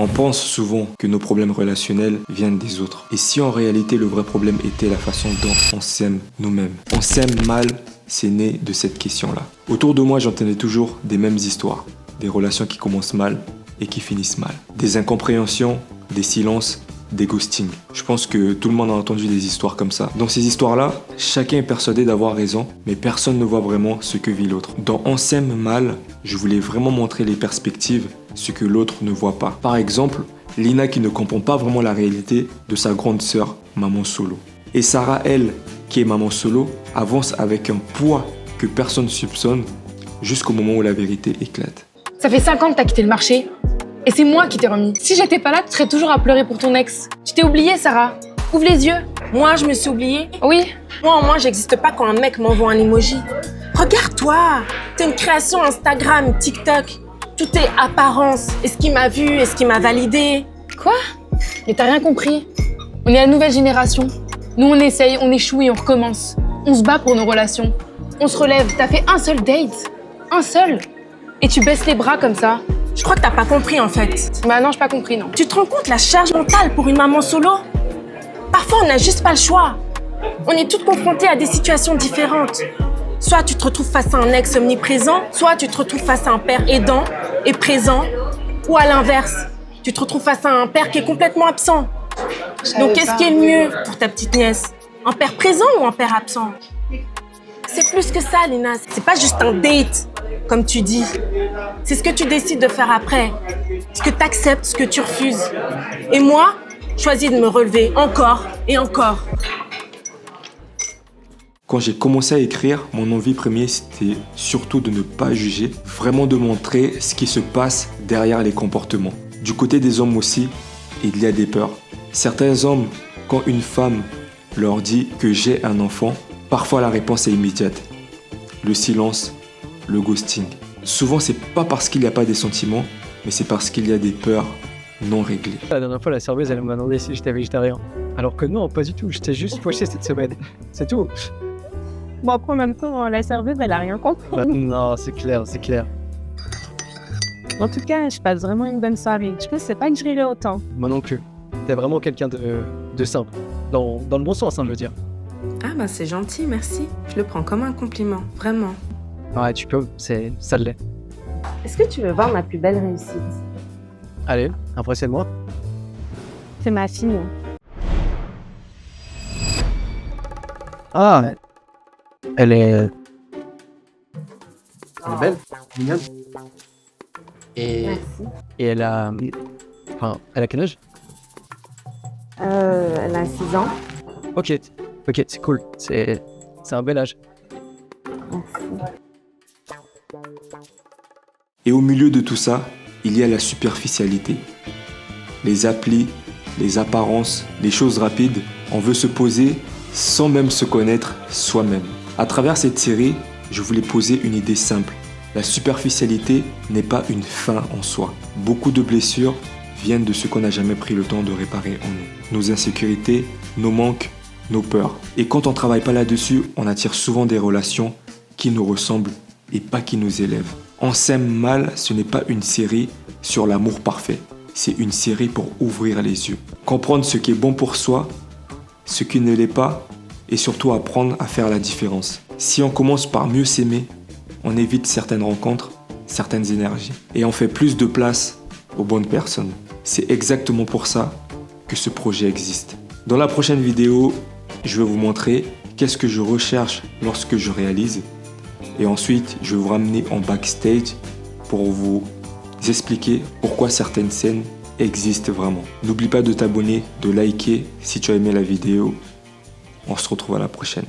On pense souvent que nos problèmes relationnels viennent des autres. Et si en réalité le vrai problème était la façon dont on s'aime nous-mêmes? On s'aime mal, c'est né de cette question-là. Autour de moi, j'entendais toujours des mêmes histoires. Des relations qui commencent mal et qui finissent mal. Des incompréhensions, des silences, des ghostings. Je pense que tout le monde a entendu des histoires comme ça. Dans ces histoires-là, chacun est persuadé d'avoir raison, mais personne ne voit vraiment ce que vit l'autre. Dans On s'aime mal, je voulais vraiment montrer les perspectives, ce que l'autre ne voit pas. Par exemple, Lina qui ne comprend pas vraiment la réalité de sa grande sœur, maman solo. Et Sarah, elle, qui est maman solo, avance avec un poids que personne ne soupçonne jusqu'au moment où la vérité éclate. Ça fait 5 ans que t'as quitté le marché. Et c'est moi qui t'ai remis. Si j'étais pas là, tu serais toujours à pleurer pour ton ex. Tu t'es oubliée, Sarah. Ouvre les yeux. Moi, je me suis oubliée. Oui. Moi, j'existe pas quand un mec m'envoie un emoji. Regarde-toi. T'es une création Instagram, TikTok. Tout est apparence. Est-ce qu'il m'a vu? Est-ce qu'il m'a validé? Quoi? Mais t'as rien compris. On est la nouvelle génération. Nous, on essaye, on échoue et on recommence. On se bat pour nos relations. On se relève. T'as fait un seul date. Un seul. Et tu baisses les bras comme ça. Je crois que t'as pas compris en fait. Bah non, j'ai pas compris, non. Tu te rends compte la charge mentale pour une maman solo? Parfois, on n'a juste pas le choix. On est toutes confrontées à des situations différentes. Soit tu te retrouves face à un ex omniprésent, soit tu te retrouves face à un père aidant et présent, ou à l'inverse, tu te retrouves face à un père qui est complètement absent. Donc qu'est-ce qui est le mieux pour ta petite nièce? Un père présent ou un père absent? C'est plus que ça, Lina. C'est pas juste un date, comme tu dis. C'est ce que tu décides de faire après. Ce que tu acceptes, ce que tu refuses. Et moi, je choisis de me relever encore et encore. Quand j'ai commencé à écrire, mon envie première, c'était surtout de ne pas juger, vraiment de montrer ce qui se passe derrière les comportements. Du côté des hommes aussi, il y a des peurs. Certains hommes, quand une femme leur dit que j'ai un enfant, parfois la réponse est immédiate. Le silence, le ghosting. Souvent, c'est pas parce qu'il n'y a pas des sentiments, mais c'est parce qu'il y a des peurs non réglées. La dernière fois, la serveuse, elle m'a demandé si j'étais végétarien. Alors que non, pas du tout. J'étais juste poché cette semaine. C'est tout. Bon, après, en même temps, la serveuse, elle a rien compris. Bah, non, c'est clair, c'est clair. En tout cas, je passe vraiment une bonne soirée. Je pensais pas que je rirais autant. Moi non plus. T'es vraiment quelqu'un de simple. Dans le bon sens, hein, je veux dire. Ah bah c'est gentil, merci. Je le prends comme un compliment, vraiment. Ouais, tu peux, ça l'est. Est-ce que tu veux voir ma plus belle réussite? Allez, impressionne-moi. C'est ma fille. Ah, elle est belle, mignonne. Merci. Et elle a... Enfin, elle a quel âge? Elle a 6 ans. Ok, c'est cool. C'est un bel âge. Et au milieu de tout ça, il y a la superficialité. Les applis, les apparences, les choses rapides. On veut se poser sans même se connaître soi-même. À travers cette série, je voulais poser une idée simple. La superficialité n'est pas une fin en soi. Beaucoup de blessures viennent de ce qu'on n'a jamais pris le temps de réparer en nous. Nos insécurités, nos manques, nos peurs. Et quand on ne travaille pas là-dessus, on attire souvent des relations qui nous ressemblent et pas qui nous élèvent. On s'aime mal, ce n'est pas une série sur l'amour parfait. C'est une série pour ouvrir les yeux. Comprendre ce qui est bon pour soi, ce qui ne l'est pas, et surtout apprendre à faire la différence. Si on commence par mieux s'aimer, on évite certaines rencontres, certaines énergies. Et on fait plus de place aux bonnes personnes. C'est exactement pour ça que ce projet existe. Dans la prochaine vidéo, je vais vous montrer qu'est-ce que je recherche lorsque je réalise. Et ensuite, je vais vous ramener en backstage pour vous expliquer pourquoi certaines scènes existent vraiment. N'oublie pas de t'abonner, de liker si tu as aimé la vidéo. On se retrouve à la prochaine.